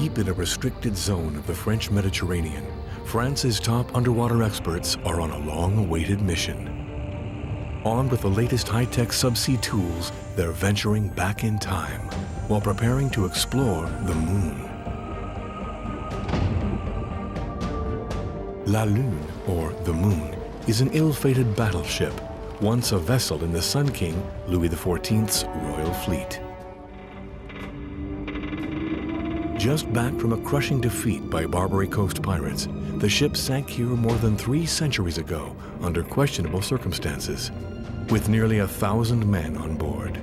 Deep in a restricted zone of the French Mediterranean, France's top underwater experts are on a long-awaited mission. Armed with the latest high-tech subsea tools, they're venturing back in time while preparing to explore the moon. La Lune, or the Moon, is an ill-fated battleship, once a vessel in the Sun King Louis XIV's royal fleet. Just back from a crushing defeat by Barbary Coast pirates, the ship sank here more than 3 centuries ago under questionable circumstances, with nearly 1,000 men on board.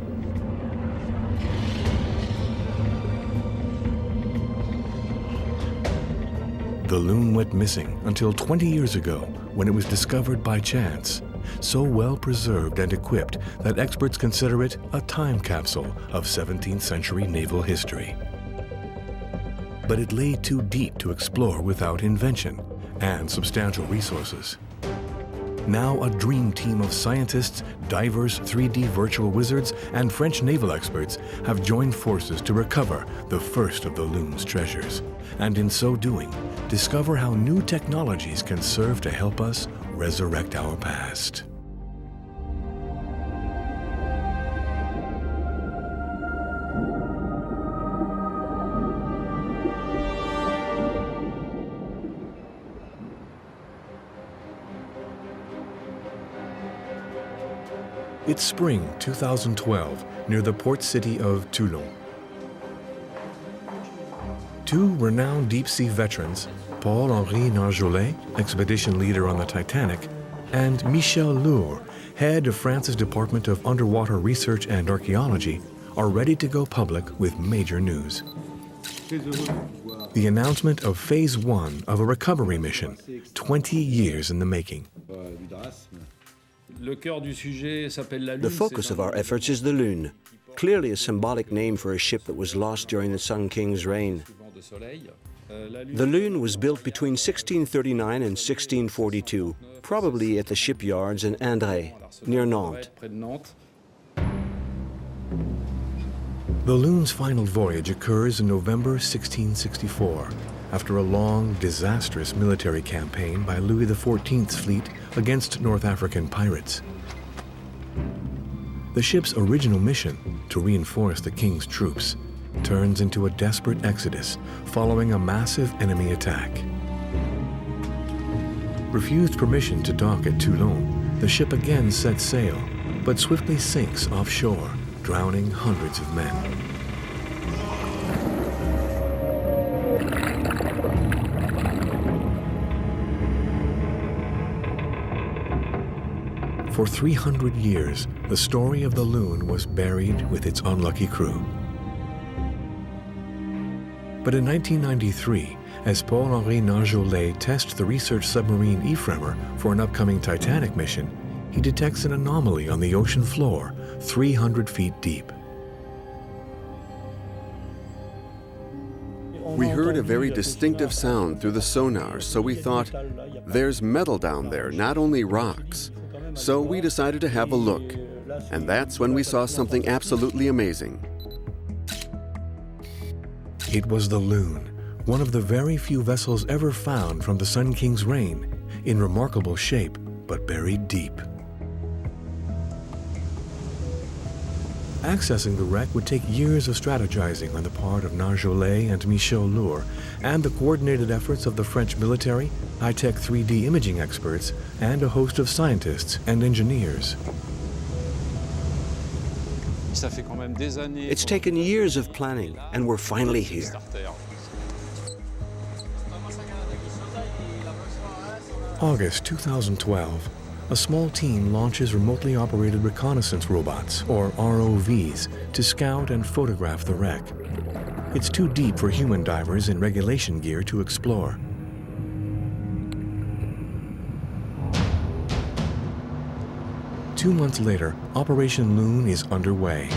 The Lune went missing until 20 years ago when it was discovered by chance, so well preserved and equipped that experts consider it a time capsule of 17th century naval history. But it lay too deep to explore without invention and substantial resources. Now a dream team of scientists, divers, 3D virtual wizards, and French naval experts have joined forces to recover the first of the Lune's treasures, and in so doing, discover how new technologies can serve to help us resurrect our past. It's spring 2012 near the port city of Toulon. 2 renowned deep-sea veterans, Paul-Henri Nargeolet, expedition leader on the Titanic, and Michel L'Hour, head of France's Department of Underwater Research and Archaeology, are ready to go public with major news. The announcement of Phase 1 of a recovery mission, 20 years in the making. The focus of our efforts is the Lune, clearly a symbolic name for a ship that was lost during the Sun King's reign. The Lune was built between 1639 and 1642, probably at the shipyards in Indre, near Nantes. The Lune's final voyage occurs in November 1664, after a long, disastrous military campaign by Louis XIV's fleet against North African pirates. The ship's original mission, to reinforce the king's troops, turns into a desperate exodus following a massive enemy attack. Refused permission to dock at Toulon, the ship again sets sail, but swiftly sinks offshore, drowning hundreds of men. For 300 years, the story of the Lune was buried with its unlucky crew. But in 1993, as Paul-Henri Nargeolet tests the research submarine Ephraim for an upcoming Titanic mission, he detects an anomaly on the ocean floor, 300 feet deep. We heard a very distinctive sound through the sonar, so we thought, there's metal down there, not only rocks. So we decided to have a look, and that's when we saw something absolutely amazing. It was the Lune, one of the very few vessels ever found from the Sun King's reign, in remarkable shape, but buried deep. Accessing the wreck would take years of strategizing on the part of Nargeolet and Michel L'Hour, and the coordinated efforts of the French military, high-tech 3D imaging experts, and a host of scientists and engineers. It's taken years of planning, and we're finally here. August 2012, a small team launches remotely operated reconnaissance robots, or ROVs, to scout and photograph the wreck. It's too deep for human divers in regulation gear to explore. Two months later, Operation Lune is underway.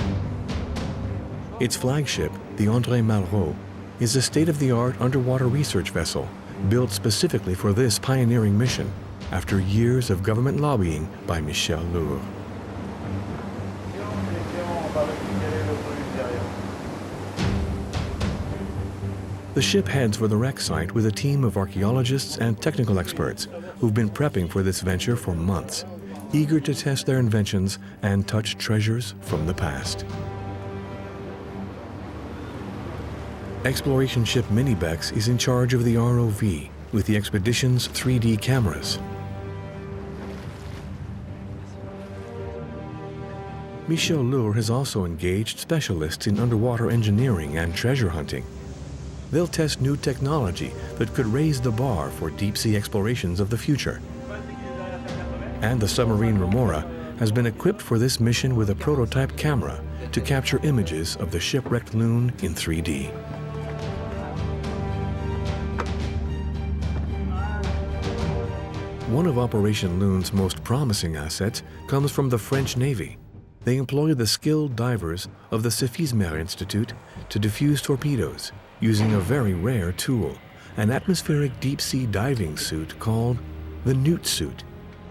Its flagship, the André Malraux, is a state-of-the-art underwater research vessel built specifically for this pioneering mission after years of government lobbying by Michel L'Hour. The ship heads for the wreck site with a team of archaeologists and technical experts who've been prepping for this venture for months, eager to test their inventions and touch treasures from the past. Exploration ship Minibex is in charge of the ROV with the expedition's 3D cameras. Michel L'Hour has also engaged specialists in underwater engineering and treasure hunting. They'll test new technology that could raise the bar for deep-sea explorations of the future. And the submarine Remora has been equipped for this mission with a prototype camera to capture images of the shipwrecked Loon in 3D. One of Operation Loon's most promising assets comes from the French Navy. They employ the skilled divers of the Cefismer Institute to defuse torpedoes using a very rare tool, an atmospheric deep-sea diving suit called the Newt suit,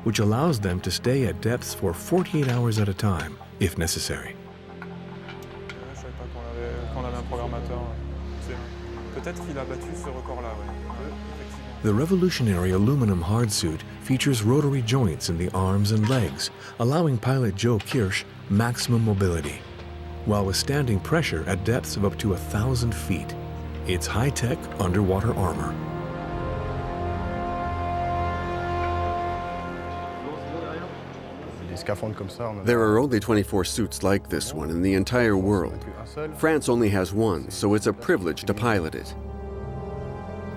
which allows them to stay at depths for 48 hours at a time, if necessary. The revolutionary aluminum hardsuit features rotary joints in the arms and legs, allowing pilot Joe Kirsch maximum mobility, while withstanding pressure at depths of up to 1,000 feet. It's high-tech underwater armor. There are only 24 suits like this one in the entire world. France only has one, so it's a privilege to pilot it.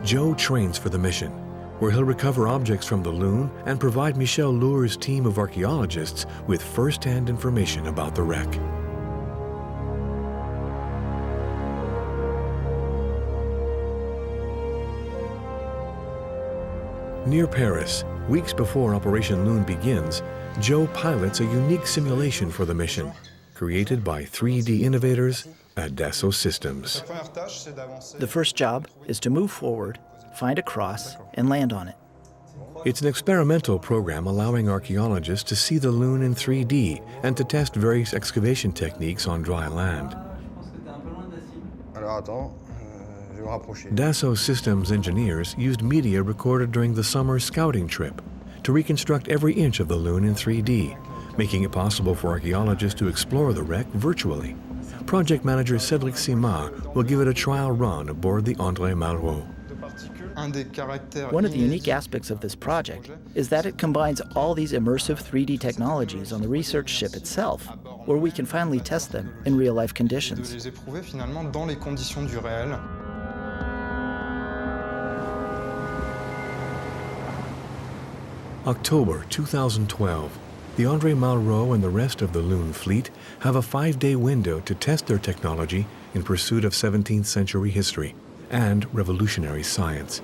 Joe trains for the mission, where he'll recover objects from the Loon and provide Michel L'Hour's team of archaeologists with first-hand information about the wreck. Near Paris, weeks before Operation Loon begins, Joe pilots a unique simulation for the mission, created by 3D innovators at Dassault Systems. The first job is to move forward, find a cross, and land on it. It's an experimental program allowing archaeologists to see the Loon in 3D and to test various excavation techniques on dry land. Dassault Systems engineers used media recorded during the summer scouting trip to reconstruct every inch of the Loon in 3D, making it possible for archaeologists to explore the wreck virtually. Project manager Cédric Simard will give it a trial run aboard the André Malraux. One of the unique aspects of this project is that it combines all these immersive 3D technologies on the research ship itself, where we can finally test them in real-life conditions. October 2012. The André Malraux and the rest of the Loon fleet have a 5-day window to test their technology in pursuit of 17th century history and revolutionary science.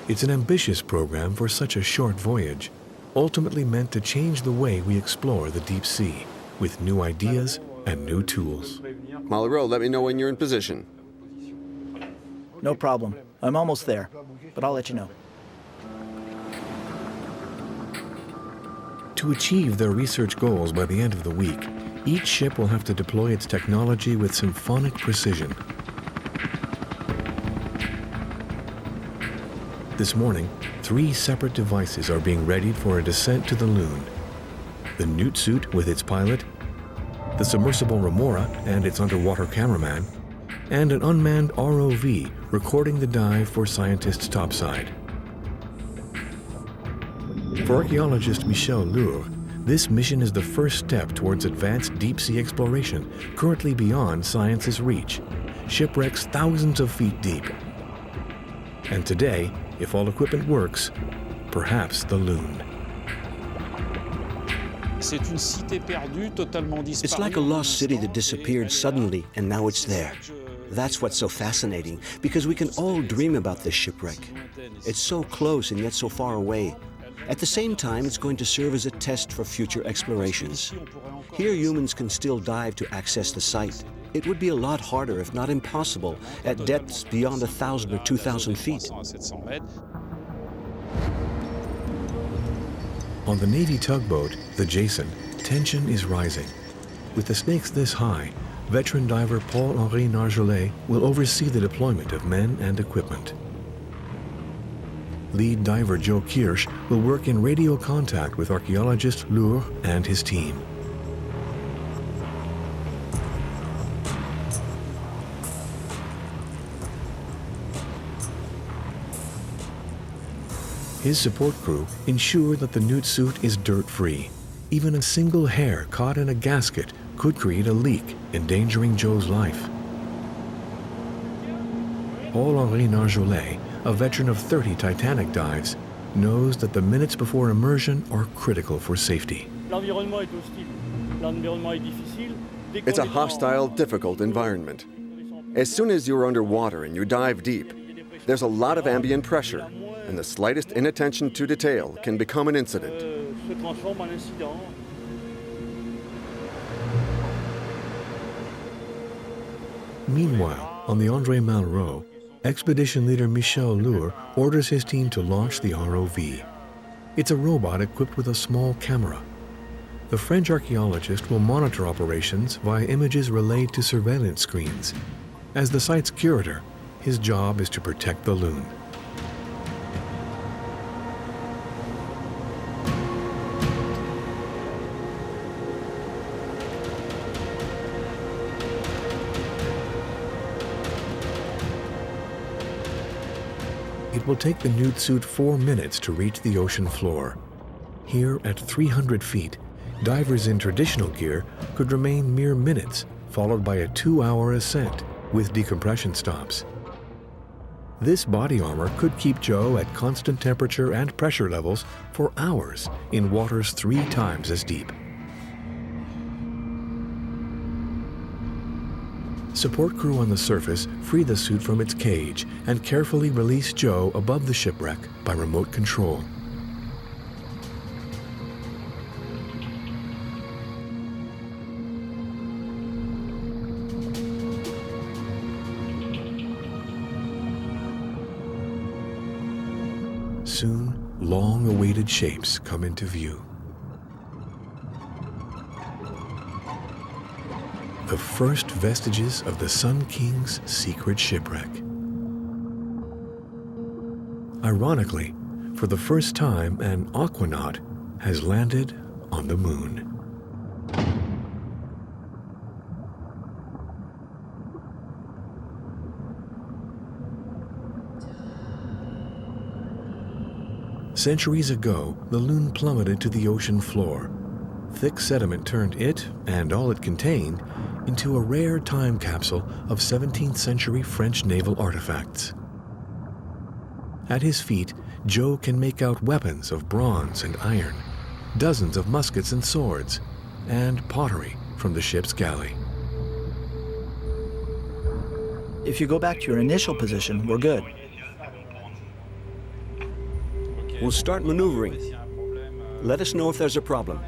It's an ambitious program for such a short voyage, ultimately meant to change the way we explore the deep sea with new ideas and new tools. Malraux, let me know when you're in position. No problem. I'm almost there, but I'll let you know. To achieve their research goals by the end of the week, each ship will have to deploy its technology with symphonic precision. This morning, 3 separate devices are being readied for a descent to the Loon. The Newt suit with its pilot, the submersible Remora and its underwater cameraman, and an unmanned ROV recording the dive for scientists topside. For archaeologist Michel L'Hour, this mission is the first step towards advanced deep-sea exploration currently beyond science's reach, shipwrecks thousands of feet deep. And today, if all equipment works, perhaps the Loon. It's like a lost city that disappeared suddenly and now it's there. That's what's so fascinating, because we can all dream about this shipwreck. It's so close and yet so far away. At the same time, it's going to serve as a test for future explorations. Here, humans can still dive to access the site. It would be a lot harder, if not impossible, at depths beyond 1,000 or 2,000 feet. On the Navy tugboat, the Jason, tension is rising. With the stakes this high, veteran diver Paul-Henri Nargeolet will oversee the deployment of men and equipment. Lead diver Joe Kirsch will work in radio contact with archaeologist L'Hour and his team. His support crew ensure that the newt suit is dirt-free. Even a single hair caught in a gasket could create a leak, endangering Joe's life. Paul-Henri Nargeolet, a veteran of 30 Titanic dives, knows that the minutes before immersion are critical for safety. It's a hostile, difficult environment. As soon as you're underwater and you dive deep, there's a lot of ambient pressure, and the slightest inattention to detail can become an incident. Meanwhile, on the André Malraux, expedition leader Michel L'Hour orders his team to launch the ROV. It's a robot equipped with a small camera. The French archaeologist will monitor operations via images relayed to surveillance screens. As the site's curator, his job is to protect the loon. It will take the newt suit 4 minutes to reach the ocean floor. Here, at 300 feet, divers in traditional gear could remain mere minutes, followed by a 2-hour ascent with decompression stops. This body armor could keep Joe at constant temperature and pressure levels for hours in waters 3 times as deep. Support crew on the surface free the suit from its cage and carefully release Joe above the shipwreck by remote control. Soon, long-awaited shapes come into view. The first vestiges of the Sun King's secret shipwreck. Ironically, for the first time, an aquanaut has landed on the moon. Centuries ago, the loon plummeted to the ocean floor. Thick sediment turned it, and all it contained, into a rare time capsule of 17th century French naval artifacts. At his feet, Joe can make out weapons of bronze and iron, dozens of muskets and swords, and pottery from the ship's galley. If you go back to your initial position, we're good. We'll start maneuvering. Let us know if there's a problem.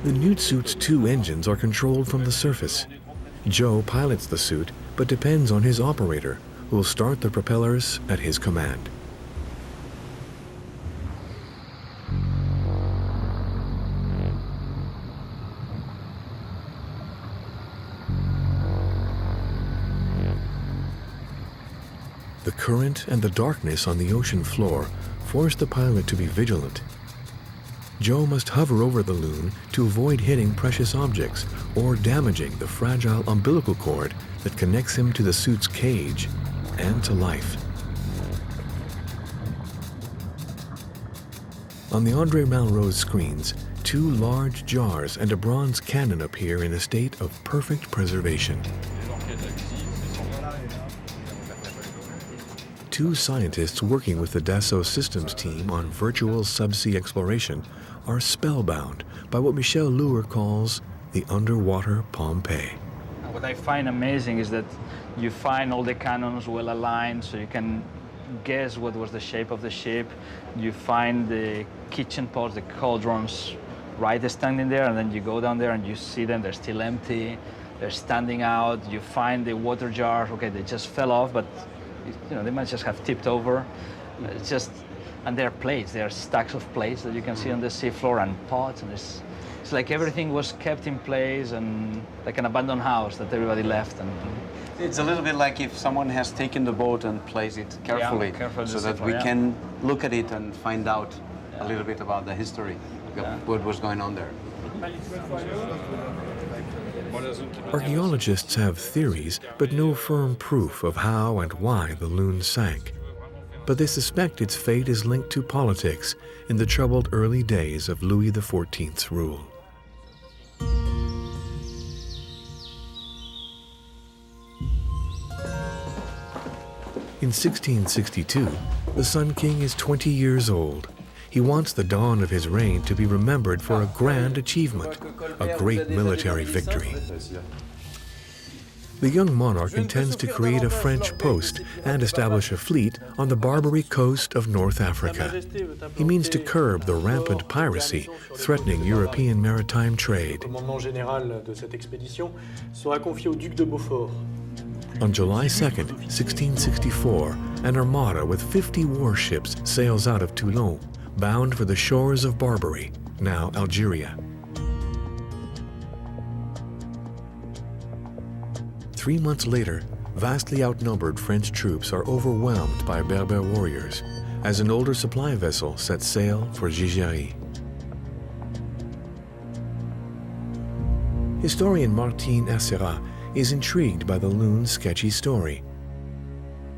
The newt suit's 2 engines are controlled from the surface. Joe pilots the suit, but depends on his operator, who will start the propellers at his command. The current and the darkness on the ocean floor force the pilot to be vigilant. Joe must hover over the loon to avoid hitting precious objects or damaging the fragile umbilical cord that connects him to the suit's cage and to life. On the André Malraux screens, 2 large jars and a bronze cannon appear in a state of perfect preservation. 2 scientists working with the Dassault Systems team on virtual subsea exploration are spellbound by what Michel L'Hour calls the underwater Pompeii. What I find amazing is that you find all the cannons well aligned, so you can guess what was the shape of the ship. You find the kitchen pots, the cauldrons, right standing there, and then you go down there and you see them, they're still empty, they're standing out. You find the water jars, okay, they just fell off, but you know, they might just have tipped over. It's just And there are plates, there are stacks of plates that you can see on the seafloor and pots, and it's like everything was kept in place and like an abandoned house that everybody left. And it's a little bit like if someone has taken the boat and placed it carefully, so that we can look at it and find out a little bit about the history of what was going on there. Archaeologists have theories, but no firm proof of how and why the Loon sank. But they suspect its fate is linked to politics in the troubled early days of Louis XIV's rule. In 1662, the Sun King is 20 years old. He wants the dawn of his reign to be remembered for a grand achievement, a great military victory. The young monarch intends to create a French post and establish a fleet on the Barbary coast of North Africa. He means to curb the rampant piracy threatening European maritime trade. On July 2nd, 1664, an armada with 50 warships sails out of Toulon, bound for the shores of Barbary, now Algeria. 3 months later, vastly outnumbered French troops are overwhelmed by Berber warriors as an older supply vessel sets sail for Gigeri. Historian Martin Acera is intrigued by the Loon's sketchy story.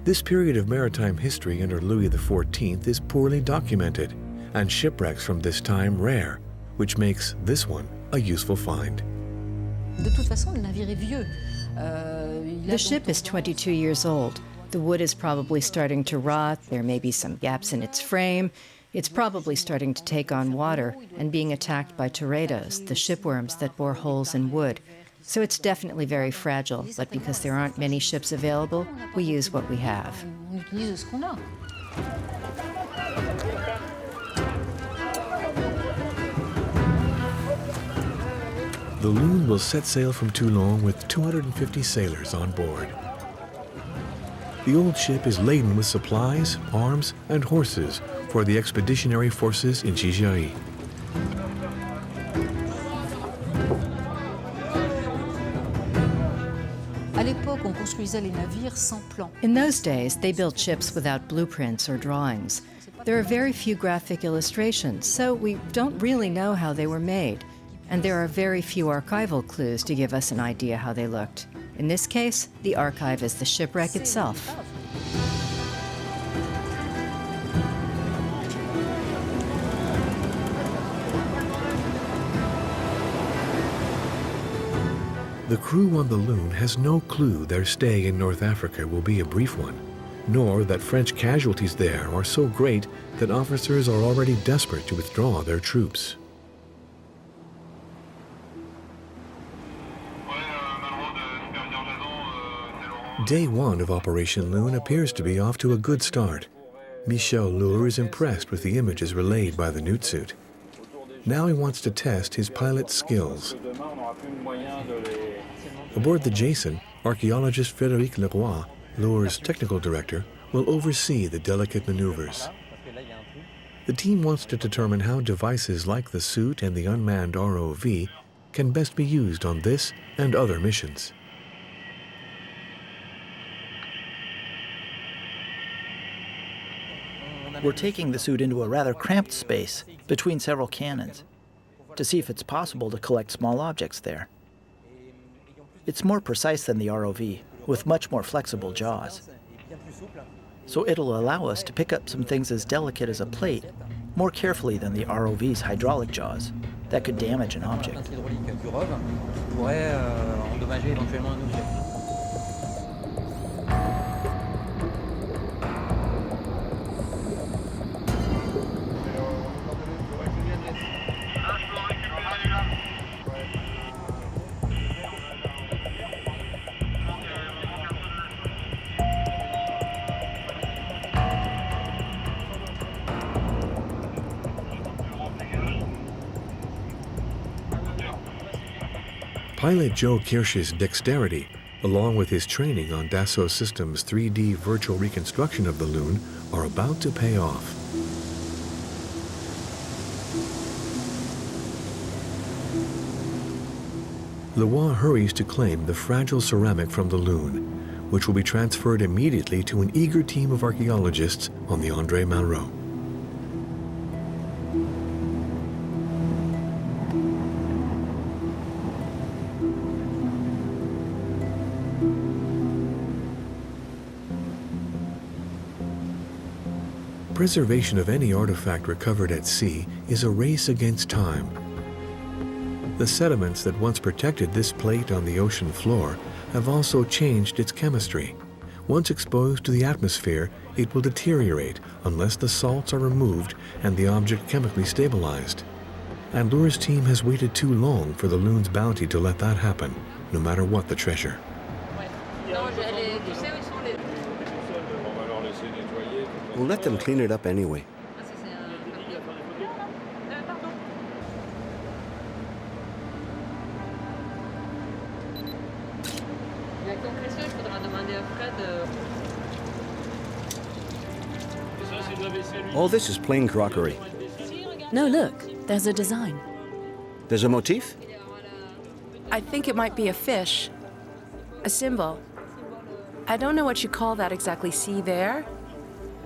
This period of maritime history under Louis XIV is poorly documented, and shipwrecks from this time rare, which makes this one a useful find. The ship is 22 years old. The wood is probably starting to rot. There may be some gaps in its frame. It's probably starting to take on water and being attacked by teredos, the shipworms that bore holes in wood. So it's definitely very fragile, but because there aren't many ships available, we use what we have. The Loon will set sail from Toulon with 250 sailors on board. The old ship is laden with supplies, arms, and horses for the expeditionary forces in Gigeri. In those days, they built ships without blueprints or drawings. There are very few graphic illustrations, so we don't really know how they were made. And there are very few archival clues to give us an idea how they looked. In this case, the archive is the shipwreck itself. The crew on the Loon has no clue their stay in North Africa will be a brief one, nor that French casualties there are so great that officers are already desperate to withdraw their troops. Day one of Operation Loon appears to be off to a good start. Michel L'Hour is impressed with the images relayed by the newt suit. Now he wants to test his pilot's skills. Aboard the Jason, archaeologist Frédéric Leroy, L'Hour's technical director, will oversee the delicate maneuvers. The team wants to determine how devices like the suit and the unmanned ROV can best be used on this and other missions. We're taking the suit into a rather cramped space between several cannons to see if it's possible to collect small objects there. It's more precise than the ROV, with much more flexible jaws. So it'll allow us to pick up some things as delicate as a plate more carefully than the ROV's hydraulic jaws that could damage an object. Pilot Joe Kirsch's dexterity, along with his training on Dassault Systèmes' 3D virtual reconstruction of the Loon, are about to pay off. L'Hour hurries to claim the fragile ceramic from the Loon, which will be transferred immediately to an eager team of archaeologists on the André Malraux. Preservation of any artifact recovered at sea is a race against time. The sediments that once protected this plate on the ocean floor have also changed its chemistry. Once exposed to the atmosphere, it will deteriorate unless the salts are removed and the object chemically stabilized. And L'Hour's team has waited too long for the Loon's bounty to let that happen, no matter what the treasure. We'll let them clean it up anyway. All this is plain crockery. No, look, there's a design. There's a motif? I think it might be a fish. A symbol. I don't know what you call that exactly. See there?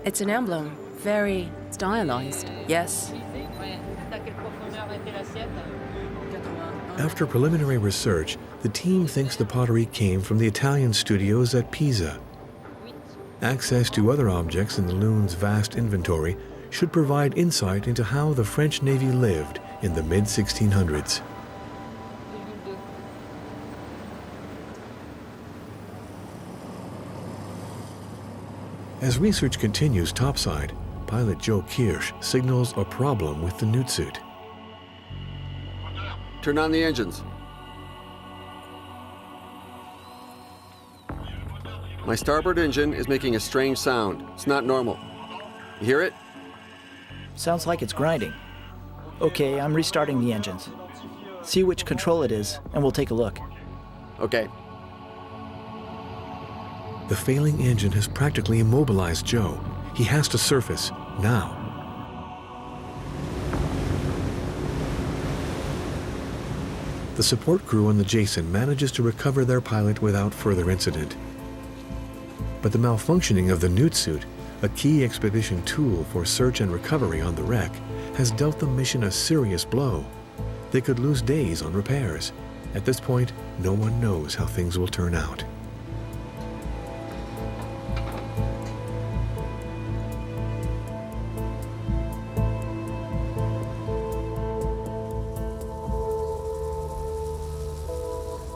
It's an emblem. Very stylized. Yes. After preliminary research, the team thinks the pottery came from the Italian studios at Pisa. Access to other objects in the Loon's vast inventory should provide insight into how the French Navy lived in the mid-1600s. As research continues topside, pilot Joe Kirsch signals a problem with the newt suit. Turn on the engines. My starboard engine is making a strange sound. It's not normal. You hear it? Sounds like it's grinding. Okay, I'm restarting the engines. See which control it is, and we'll take a look. Okay. The failing engine has practically immobilized Joe. He has to surface, now. The support crew on the Jason manages to recover their pilot without further incident. But the malfunctioning of the newt suit, a key expedition tool for search and recovery on the wreck, has dealt the mission a serious blow. They could lose days on repairs. At this point, no one knows how things will turn out.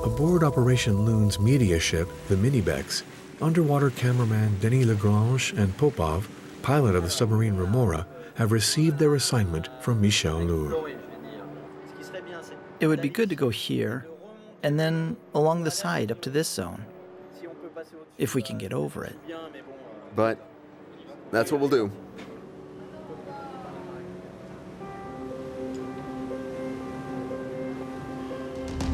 Aboard Operation Loon's media ship, the Minibex, underwater cameraman Denis Lagrange and Popov, pilot of the submarine Remora, have received their assignment from Michel L'Hour. It would be good to go here, and then along the side up to this zone, if we can get over it. But that's what we'll do.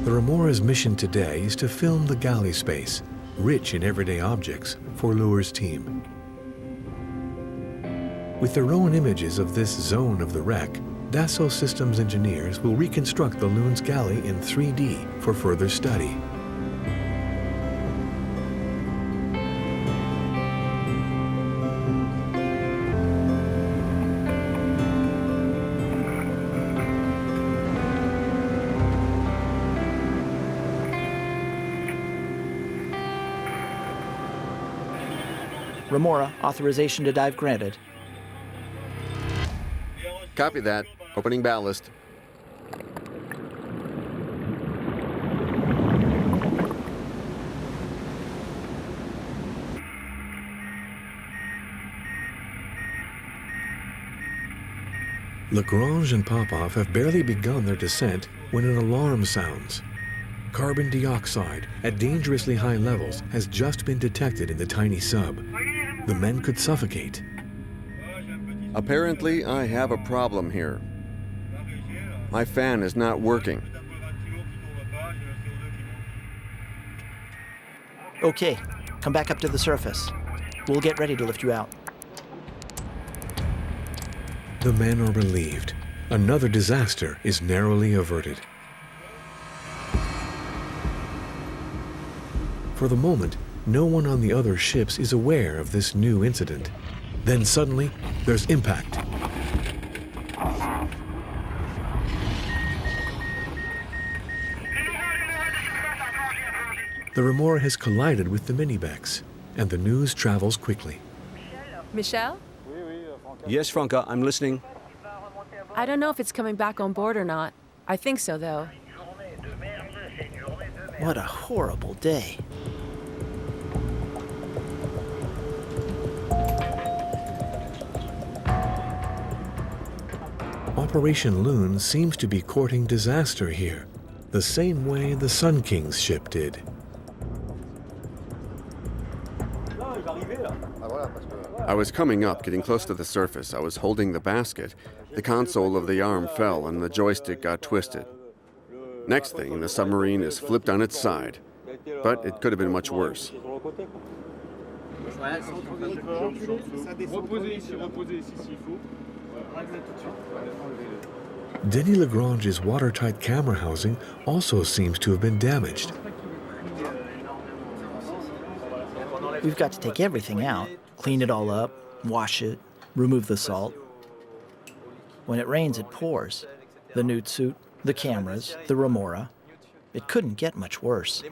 The Remora's mission today is to film the galley space, rich in everyday objects, for L'Hour's team. With their own images of this zone of the wreck, Dassault Systems engineers will reconstruct the Loon's galley in 3D for further study. Remora, authorization to dive granted. Copy that. Opening ballast. Lagrange and Popov have barely begun their descent when an alarm sounds. Carbon dioxide at dangerously high levels has just been detected in the tiny sub. The men could suffocate. Apparently, I have a problem here. My fan is not working. Okay, come back up to the surface. We'll get ready to lift you out. The men are relieved. Another disaster is narrowly averted. For the moment, no one on the other ships is aware of this new incident. Then suddenly, there's impact. The remora has collided with the Minibex, and the news travels quickly. Michel? Yes, Franca, I'm listening. I don't know if it's coming back on board or not. I think so, though. What a horrible day. Operation Loon seems to be courting disaster here, the same way the Sun King's ship did. I was coming up, getting close to the surface. I was holding the basket. The console of the arm fell and the joystick got twisted. Next thing, the submarine is flipped on its side. But it could have been much worse. Denis Lagrange's watertight camera housing also seems to have been damaged. We've got to take everything out, clean it all up, wash it, remove the salt. When it rains, it pours. The newt suit, the cameras, the remora. It couldn't get much worse.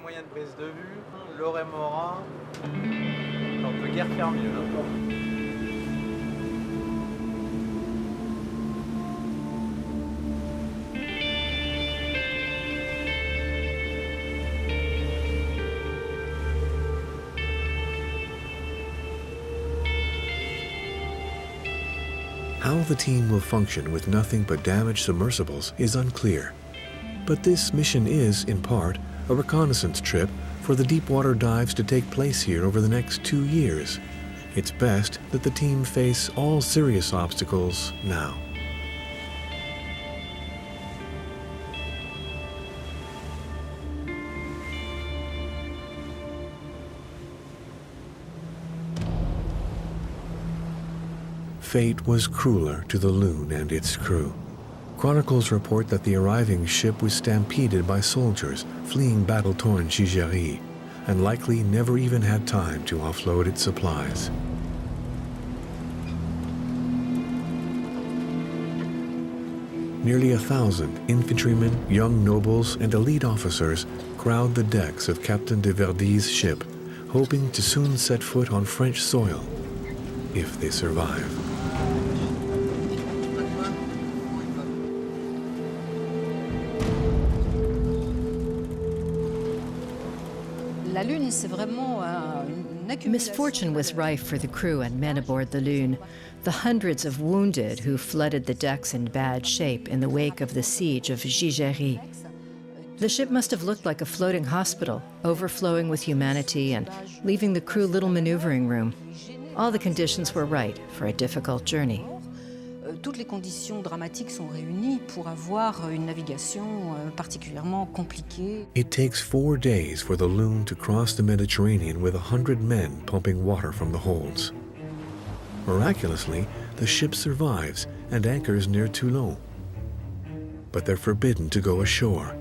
How the team will function with nothing but damaged submersibles is unclear. But this mission is, in part, a reconnaissance trip for the deep-water dives to take place here over the next 2 years. It's best that the team face all serious obstacles now. Fate was crueler to the Loon and its crew. Chronicles report that the arriving ship was stampeded by soldiers fleeing battle-torn Gigéry, and likely never even had time to offload its supplies. Nearly 1,000 infantrymen, young nobles, and elite officers crowd the decks of Captain de Verdy's ship, hoping to soon set foot on French soil, if they survive. Misfortune was rife for the crew and men aboard the Lune. The hundreds of wounded who flooded the decks in bad shape in the wake of the siege of Gigéry. The ship must have looked like a floating hospital, overflowing with humanity and leaving the crew little maneuvering room. All the conditions were right for a difficult journey. Toutes les conditions dramatiques sont réunies pour avoir une navigation particulièrement compliquée. It takes 4 days for the Loon to cross the Mediterranean with 100 men pumping water from the holds. Miraculously, the ship survives and anchors near Toulon. But they're forbidden to go ashore.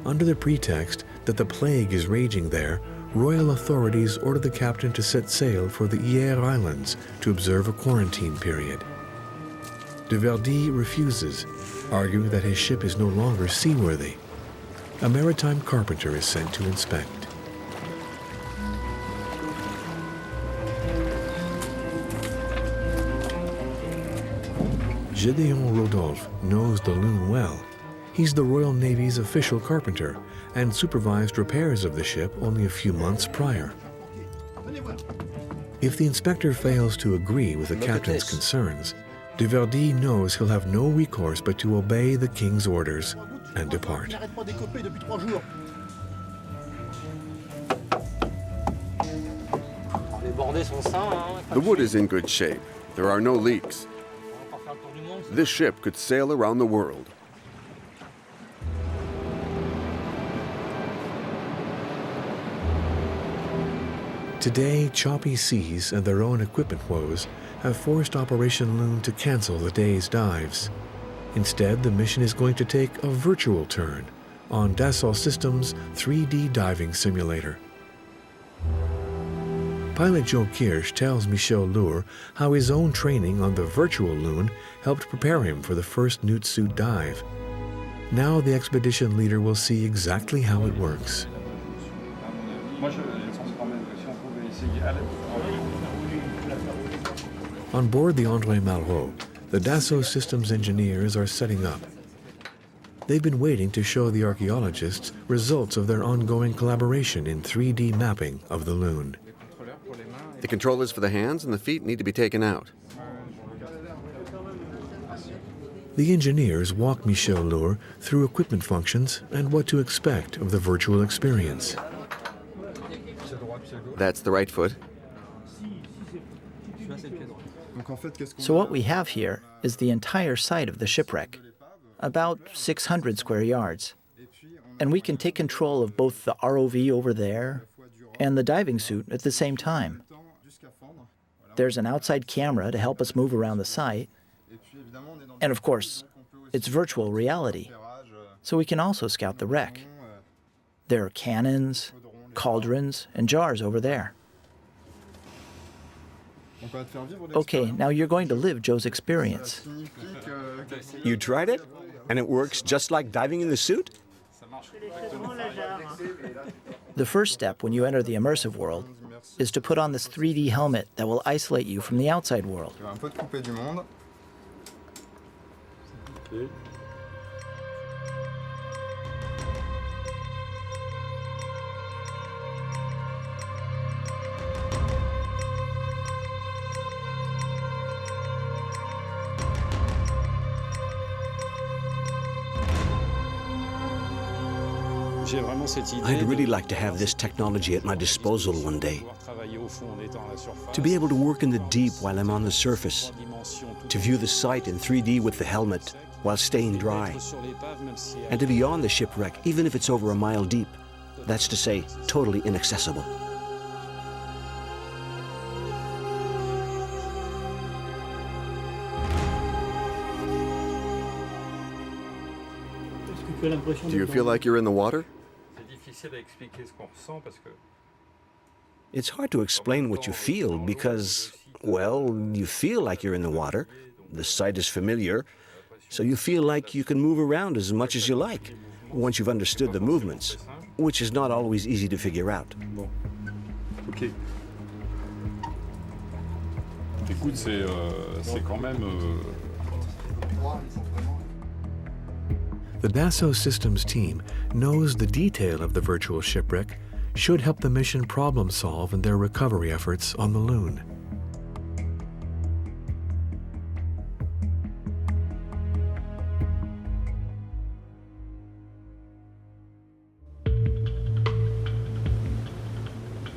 Under the pretext that the plague is raging there, royal authorities order the captain to set sail for the Hyeres Islands to observe a quarantine period. De Verdy refuses, arguing that his ship is no longer seaworthy. A maritime carpenter is sent to inspect. Gédéon Rodolphe knows the Loon well. He's the Royal Navy's official carpenter and supervised repairs of the ship only a few months prior. If the inspector fails to agree with the captain's concerns, De Verdy knows he'll have no recourse but to obey the king's orders and depart. The wood is in good shape. There are no leaks. This ship could sail around the world. Today, choppy seas and their own equipment woes have forced Operation Loon to cancel the day's dives. Instead, the mission is going to take a virtual turn on Dassault Systèmes' 3D diving simulator. Pilot Joe Kirsch tells Michel L'Hour how his own training on the virtual loon helped prepare him for the first newt suit dive. Now the expedition leader will see exactly how it works. On board the André Malraux, the Dassault Systems engineers are setting up. They've been waiting to show the archaeologists results of their ongoing collaboration in 3D mapping of the loon. The controllers for the hands and the feet need to be taken out. The engineers walk Michel L'Hour through equipment functions and what to expect of the virtual experience. That's the right foot. So what we have here is the entire site of the shipwreck, about 600 square yards. And we can take control of both the ROV over there and the diving suit at the same time. There's an outside camera to help us move around the site. And of course, it's virtual reality, so we can also scout the wreck. There are cannons, cauldrons, and jars over there. Okay, now you're going to live Joe's experience. You tried it? And it works just like diving in the suit? The first step when you enter the immersive world is to put on this 3D helmet that will isolate you from the outside world. I'd really like to have this technology at my disposal one day. To be able to work in the deep while I'm on the surface. To view the site in 3D with the helmet while staying dry. And to be on the shipwreck, even if it's over a mile deep. That's to say, totally inaccessible. Do you feel like you're in the water? It's hard to explain what you feel because, well, you feel like you're in the water. The site is familiar, so you feel like you can move around as much as you like once you've understood the movements, which is not always easy to figure out. Ok. Écoute, c'est quand même. The Dassault Systems team knows the detail of the virtual shipwreck should help the mission problem solve in their recovery efforts on the Loon.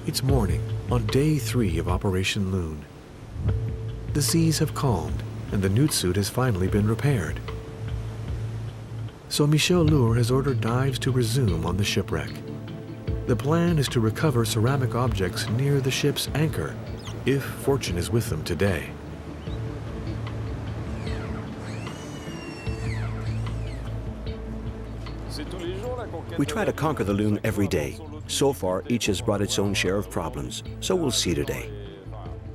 It's morning on day 3 of Operation Loon. The seas have calmed and the newt suit has finally been repaired. So Michel L'Hour has ordered dives to resume on the shipwreck. The plan is to recover ceramic objects near the ship's anchor, if fortune is with them today. We try to conquer the Loon every day. So far, each has brought its own share of problems, so we'll see today.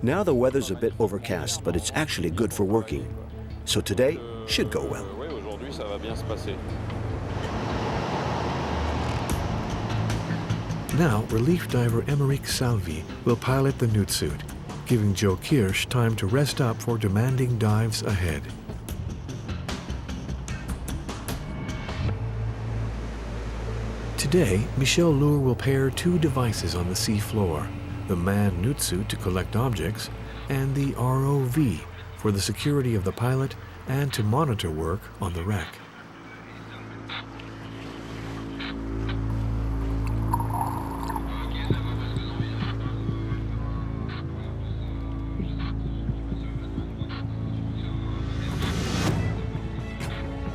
Now the weather's a bit overcast, but it's actually good for working. So today should go well. Now, relief diver Émeric Salvi will pilot the newt suit, giving Joe Kirsch time to rest up for demanding dives ahead. Today, Michel L'Hour will pair 2 devices on the sea floor, the manned newt suit to collect objects, and the ROV for the security of the pilot and to monitor work on the wreck.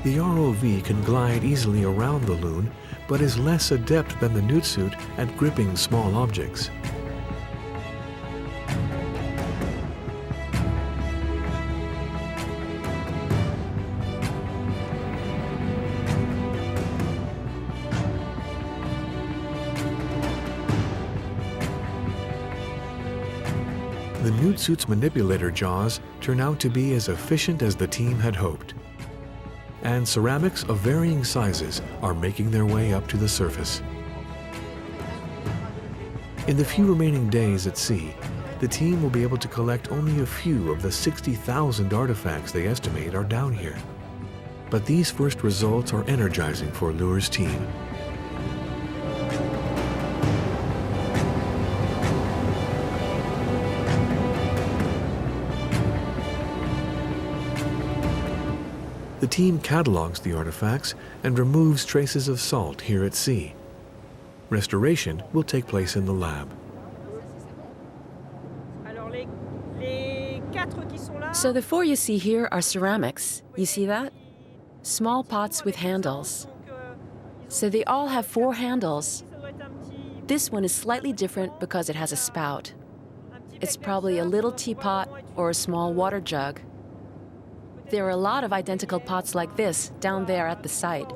The ROV can glide easily around the Loon, but is less adept than the newt suit at gripping small objects. the newt suit's manipulator jaws turn out to be as efficient as the team had hoped. And ceramics of varying sizes are making their way up to the surface. In the few remaining days at sea, the team will be able to collect only a few of the 60,000 artifacts they estimate are down here. But these first results are energizing for L'Hour's team. The team catalogs the artifacts and removes traces of salt here at sea. Restoration will take place in the lab. So the four you see here are ceramics. You see that? Small pots with handles. So they all have 4 handles. This one is slightly different because it has a spout. It's probably a little teapot or a small water jug. There are a lot of identical pots like this down there at the site.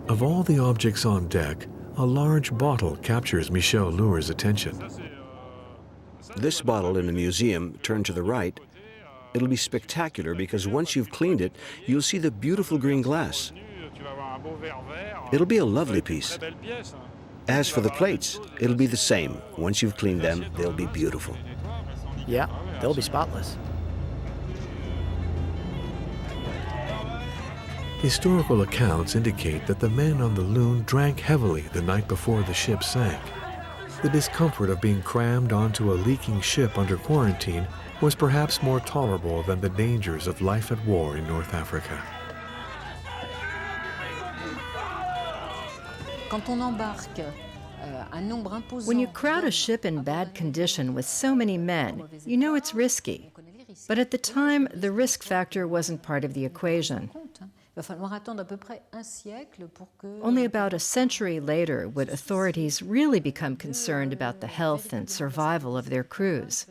Of all the objects on deck, a large bottle captures Michel L'Hour's attention. This bottle in the museum, turned to the right, it'll be spectacular because once you've cleaned it, you'll see the beautiful green glass. It'll be a lovely piece. As for the plates, it'll be the same. Once you've cleaned them, they'll be beautiful. Yeah, they'll be spotless. Historical accounts indicate that the men on the Loon drank heavily the night before the ship sank. The discomfort of being crammed onto a leaking ship under quarantine was perhaps more tolerable than the dangers of life at war in North Africa. When you crowd a ship in bad condition with so many men, you know it's risky. But at the time, the risk factor wasn't part of the equation. Only about a century later would authorities really become concerned about the health and survival of their crews.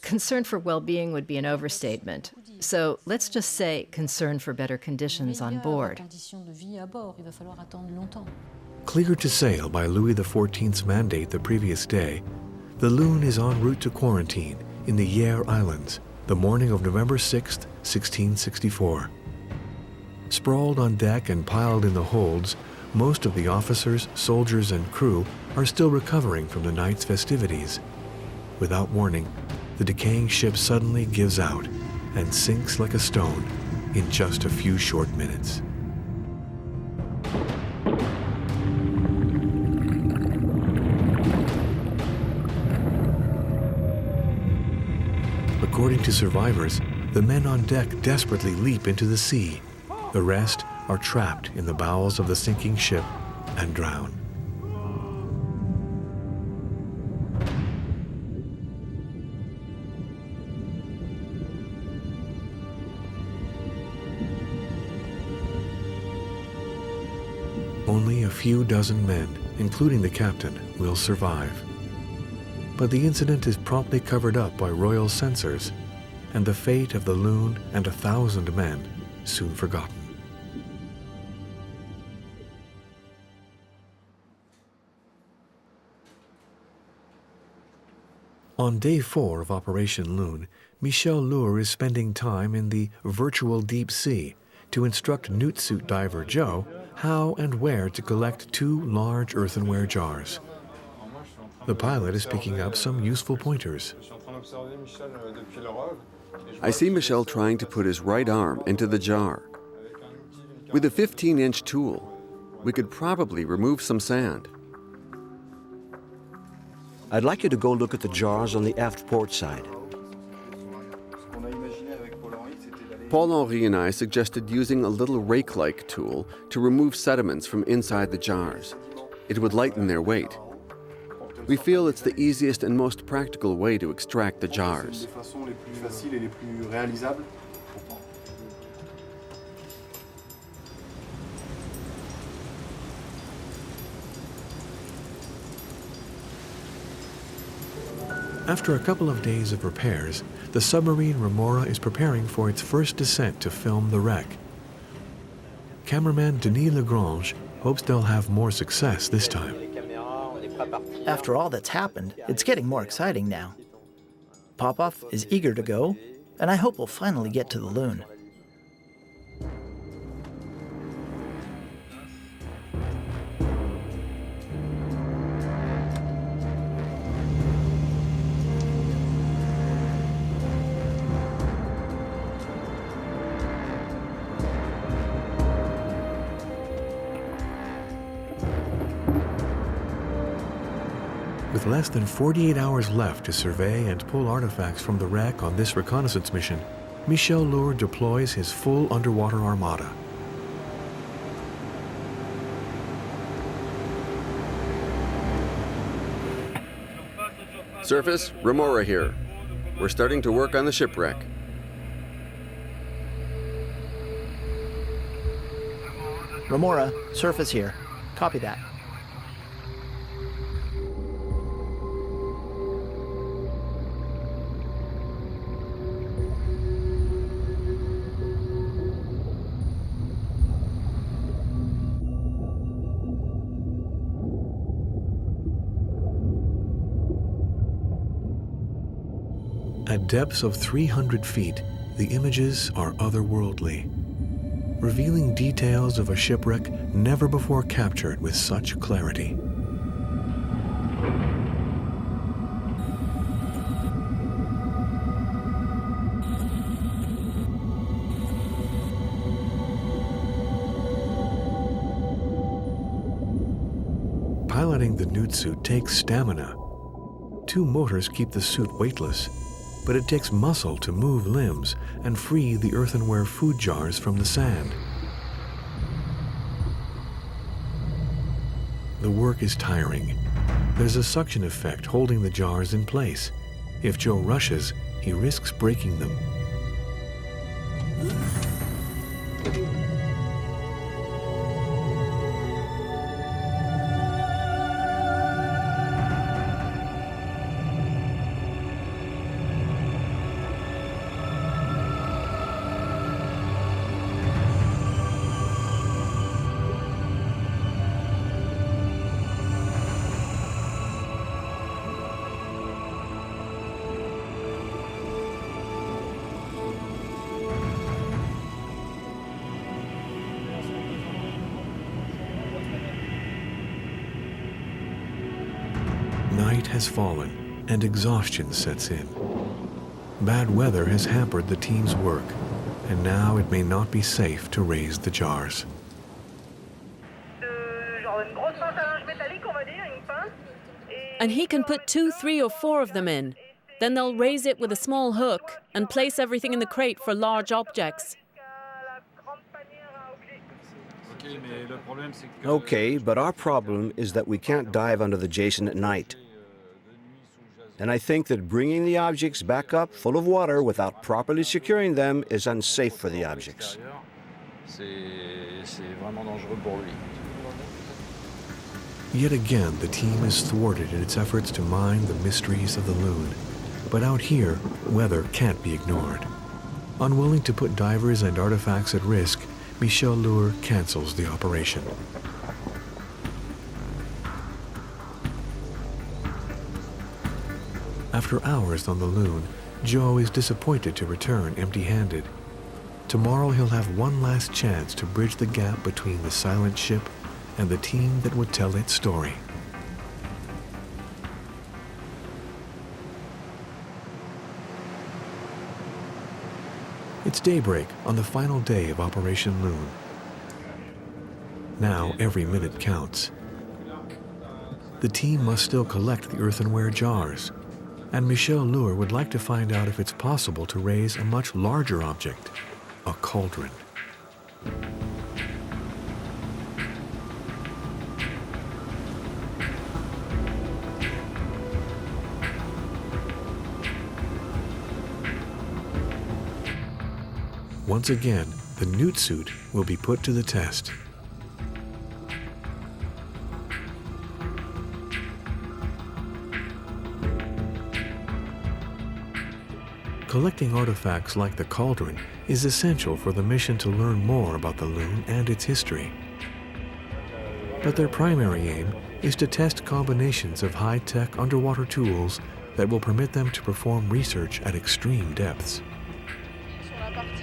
Concern for well-being would be an overstatement. So let's just say concern for better conditions on board. Cleared to sail by Louis XIV's mandate the previous day, the Loon is en route to quarantine in the Yare Islands, the morning of November 6, 1664. Sprawled on deck and piled in the holds, most of the officers, soldiers, and crew are still recovering from the night's festivities. Without warning, the decaying ship suddenly gives out and sinks like a stone in just a few short minutes. According to survivors, the men on deck desperately leap into the sea. The rest are trapped in the bowels of the sinking ship and drown. Only a few dozen men, including the captain, will survive. But the incident is promptly covered up by royal censors, and the fate of the Loon and 1,000 men soon forgotten. On day 4 of Operation Loon, Michel L'Hour is spending time in the virtual deep sea to instruct newt suit diver Joe how and where to collect 2 large earthenware jars. The pilot is picking up some useful pointers. I see Michel trying to put his right arm into the jar. With a 15-inch tool, we could probably remove some sand. I'd like you to go look at the jars on the aft port side. Paul-Henri and I suggested using a little rake-like tool to remove sediments from inside the jars. It would lighten their weight. We feel it's the easiest and most practical way to extract the jars. After a couple of days of repairs, the submarine Remora is preparing for its first descent to film the wreck. Cameraman Denis Lagrange hopes they'll have more success this time. After all that's happened, it's getting more exciting now. Popov is eager to go, and I hope we'll finally get to the Loon. With less than 48 hours left to survey and pull artifacts from the wreck on this reconnaissance mission, Michel L'Hour deploys his full underwater armada. Surface, Remora here. We're starting to work on the shipwreck. Remora, surface here. Copy that. At depths of 300 feet, the images are otherworldly, revealing details of a shipwreck never before captured with such clarity. Piloting the nude suit takes stamina. 2 motors keep the suit weightless, but it takes muscle to move limbs and free the earthenware food jars from the sand. The work is tiring. There's a suction effect holding the jars in place. If Joe rushes, he risks breaking them. Night has fallen, and exhaustion sets in. Bad weather has hampered the team's work, and now it may not be safe to raise the jars. And he can put 2, 3, or 4 of them in. Then they'll raise it with a small hook and place everything in the crate for large objects. Okay, but our problem is that we can't dive under the Jason at night. And I think that bringing the objects back up full of water without properly securing them is unsafe for the objects. Yet again, the team is thwarted in its efforts to mine the mysteries of the Loon. But out here, weather can't be ignored. Unwilling to put divers and artifacts at risk, Michel L'Hour cancels the operation. After hours on the Loon, Joe is disappointed to return empty-handed. Tomorrow he'll have one last chance to bridge the gap between the silent ship and the team that would tell its story. It's daybreak on the final day of Operation Loon. Now every minute counts. The team must still collect the earthenware jars, and Michel L'Hour would like to find out if it's possible to raise a much larger object, a cauldron. Once again, the newt suit will be put to the test. Collecting artifacts like the cauldron is essential for the mission to learn more about the Loon and its history. But their primary aim is to test combinations of high-tech underwater tools that will permit them to perform research at extreme depths.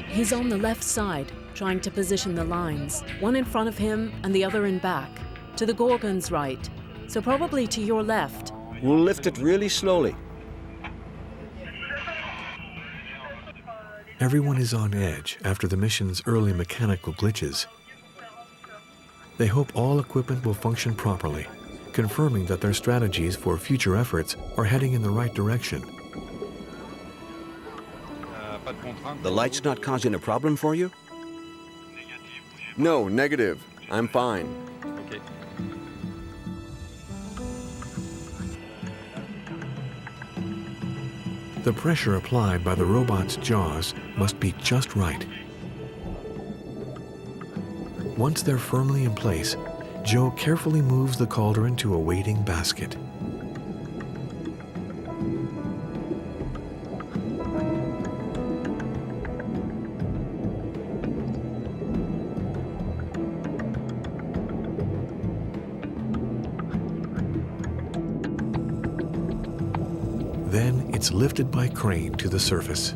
He's on the left side, trying to position the lines, one in front of him and the other in back, to the Gorgon's right, so probably to your left. We'll lift it really slowly. Everyone is on edge after the mission's early mechanical glitches. They hope all equipment will function properly, confirming that their strategies for future efforts are heading in the right direction. The light's not causing a problem for you? No, negative. I'm fine. Okay. The pressure applied by the robot's jaws must be just right. Once they're firmly in place, Joe carefully moves the cauldron to a waiting basket. Then it's lifted by crane to the surface.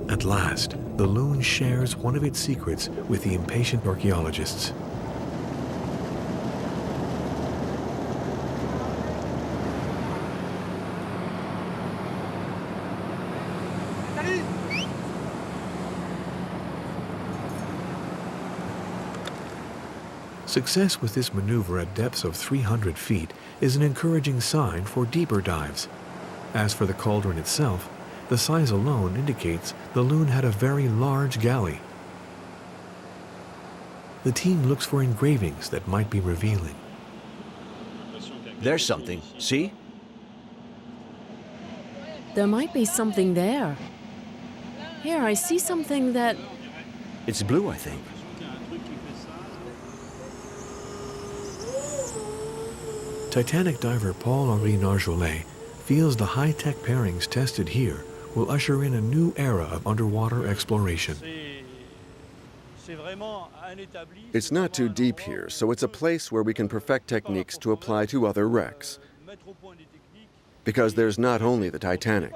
At last, the Loon shares one of its secrets with the impatient archaeologists. Success with this maneuver at depths of 300 feet is an encouraging sign for deeper dives. As for the cauldron itself, the size alone indicates the Loon had a very large galley. The team looks for engravings that might be revealing. There's something. See? There might be something there. Here, I see something that... It's blue, I think. Titanic diver Paul-Henri Narjolet feels the high-tech pairings tested here will usher in a new era of underwater exploration. It's not too deep here, so it's a place where we can perfect techniques to apply to other wrecks. Because there's not only the Titanic.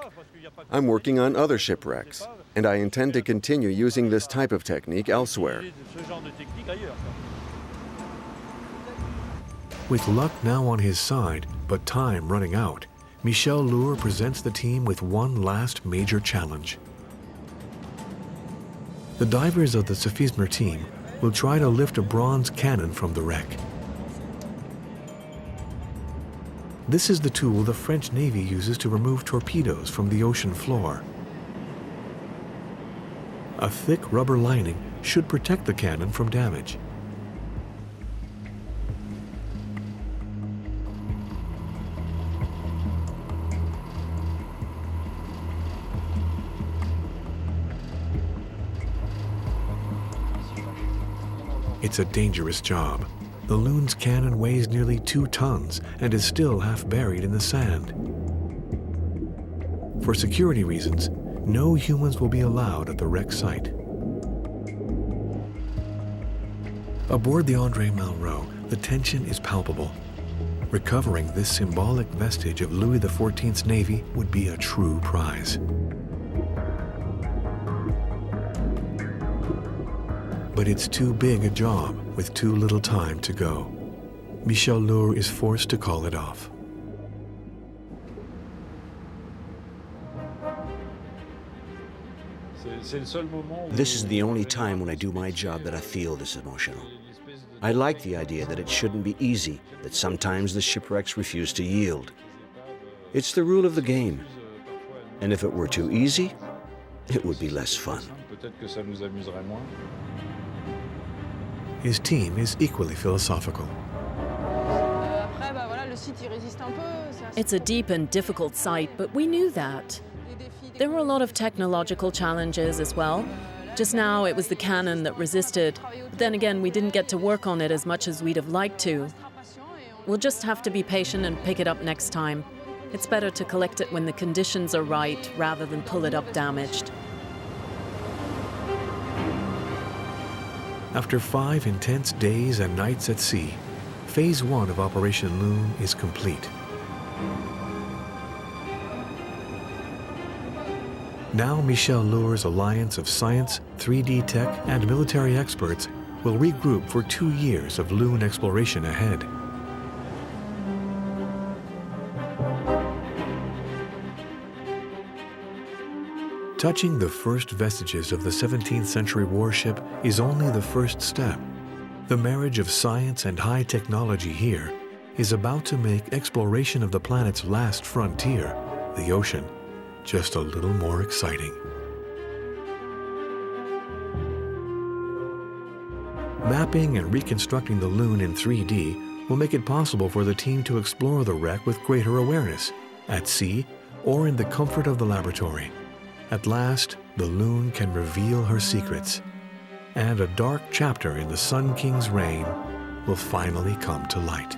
I'm working on other shipwrecks, and I intend to continue using this type of technique elsewhere. With luck now on his side, but time running out, Michel L'Hour presents the team with one last major challenge. The divers of the Sophismer team will try to lift a bronze cannon from the wreck. This is the tool the French Navy uses to remove torpedoes from the ocean floor. A thick rubber lining should protect the cannon from damage. It's a dangerous job. The Loon's cannon weighs nearly 2 tons and is still half buried in the sand. For security reasons, no humans will be allowed at the wreck site. Aboard the André Malraux, the tension is palpable. Recovering this symbolic vestige of Louis XIV's navy would be a true prize. But it's too big a job with too little time to go. Michel L'Hour is forced to call it off. This is the only time when I do my job that I feel this emotional. I like the idea that it shouldn't be easy, that sometimes the shipwrecks refuse to yield. It's the rule of the game. And if it were too easy, it would be less fun. His team is equally philosophical. It's a deep and difficult site, but we knew that. There were a lot of technological challenges as well. Just now, it was the cannon that resisted. But then again, we didn't get to work on it as much as we'd have liked to. We'll just have to be patient and pick it up next time. It's better to collect it when the conditions are right rather than pull it up damaged. After 5 intense days and nights at sea, Phase 1 of Operation Loon is complete. Now Michel L'Hour's alliance of science, 3D tech, and military experts will regroup for 2 years of Loon exploration ahead. Touching the first vestiges of the 17th century warship is only the first step. The marriage of science and high technology here is about to make exploration of the planet's last frontier, the ocean, just a little more exciting. Mapping and reconstructing the Loon in 3D will make it possible for the team to explore the wreck with greater awareness, at sea or in the comfort of the laboratory. At last, the Loon can reveal her secrets, and a dark chapter in the Sun King's reign will finally come to light.